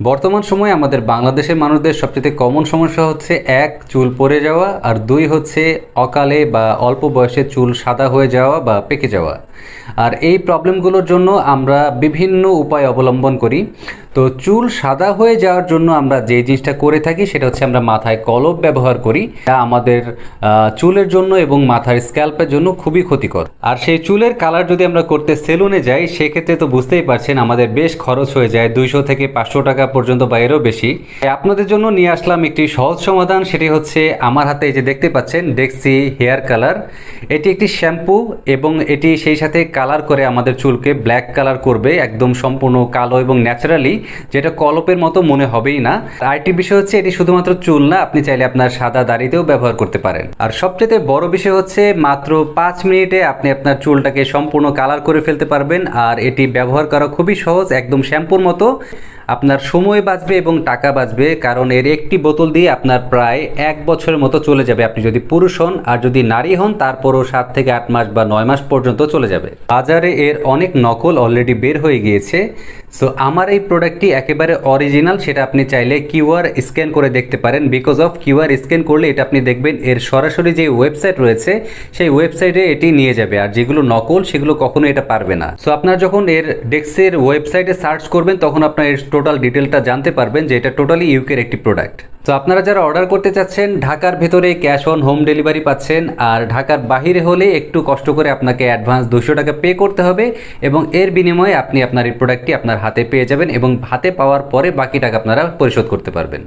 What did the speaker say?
বর্তমান সময়ে আমাদের বাংলাদেশের মানুষদের সবচেয়ে কমন সমস্যা হচ্ছে এক, চুল পড়ে যাওয়া, আর দুই হচ্ছে অকালে বা অল্প বয়সে চুল সাদা হয়ে যাওয়া বা পেকে যাওয়া। আর এই প্রবলেমগুলোর জন্য আমরা বিভিন্ন উপায় অবলম্বন করি। তো চুল সাদা হয়ে যাওয়ার জন্য আমরা যে জিনিসটা করে থাকি সেটা হচ্ছে আমরা মাথায় কলপ ব্যবহার করি, যা আমাদের চুলের জন্য এবং মাথার স্ক্যাল্পের জন্য খুবই ক্ষতিকর। আর সেই চুলের কালার যদি আমরা করতে সেলুনে যাই, সেক্ষেত্রে তো বুঝতেই পারছেন আমাদের বেশ খরচ হয়ে যায় 200 থেকে 500 টাকা পর্যন্ত বা এরও বেশি। আপনাদের জন্য নিয়ে আসলাম একটি সহজ সমাধান, সেটি হচ্ছে আমার হাতে এই যে দেখতে পাচ্ছেন ডেক্সি হেয়ার কালার। এটি একটি শ্যাম্পু এবং এটি সেই সাথে কালার করে আমাদের চুলকে ব্ল্যাক কালার করবে, একদম সম্পূর্ণ কালো এবং ন্যাচারালি, যেটা কলপের মতো মনে হবেই না। আরেকটি বিষয় হচ্ছে এটি শুধুমাত্র চুল না, আপনি চাইলে আপনার সাদা দাড়িতেও ব্যবহার করতে পারেন। আর সবচেয়ে বড় বিষয় হচ্ছে মাত্র 5 মিনিটে আপনি আপনার চুলটাকে সম্পূর্ণ কালার করে ফেলতে পারবেন। আর এটি ব্যবহার করা খুবই সহজ, একদম শ্যাম্পুর মতো। আপনার সময় বাঁচবে এবং টাকা বাঁচবে, কারণ এর একটি বোতল দিয়ে আপনার প্রায় 1 বছরের মতো চলে যাবে আপনি যদি পুরুষ হন। আর যদি নারী হন তারপরও 7 থেকে 8 মাস বা 9 মাস পর্যন্ত চলে যাবে। বাজারে এর অনেক নকল অলরেডি বের হয়ে গিয়েছে। সো আমার এই প্রোডাক্টটি একেবারে অরিজিনাল, সেটা আপনি চাইলে কিউআর স্ক্যান করে দেখতে পারেন। বিকজ অফ কিউআর স্ক্যান করলে এটা আপনি দেখবেন এর সরাসরি যে ওয়েবসাইট রয়েছে সেই ওয়েবসাইটে এটি নিয়ে যাবে, আর যেগুলো নকল সেগুলো কখনো এটা পারবে না। সো আপনার যখন এর ডেক্সের ওয়েবসাইটে সার্চ করবেন তখন আপনার এর টোটাল ডিটেলটা জানতে পারবেন যে এটা টোটালি ইউকের একটি প্রোডাক্ট। তো আপনারা যারা অর্ডার করতে চাচ্ছেন, ঢাকার ভেতরে ক্যাশ অন হোম ডেলিভারি পাচ্ছেন, আর ঢাকার বাহিরে হলে একটু কষ্ট করে আপনাকে অ্যাডভান্স 200 টাকা পে করতে হবে, এবং এর বিনিময়ে আপনি আপনার এই প্রোডাক্টটি আপনার হাতে পেয়ে যাবেন এবং হাতে পাওয়ার পরে বাকি টাকা আপনারা পরিশোধ করতে পারবেন।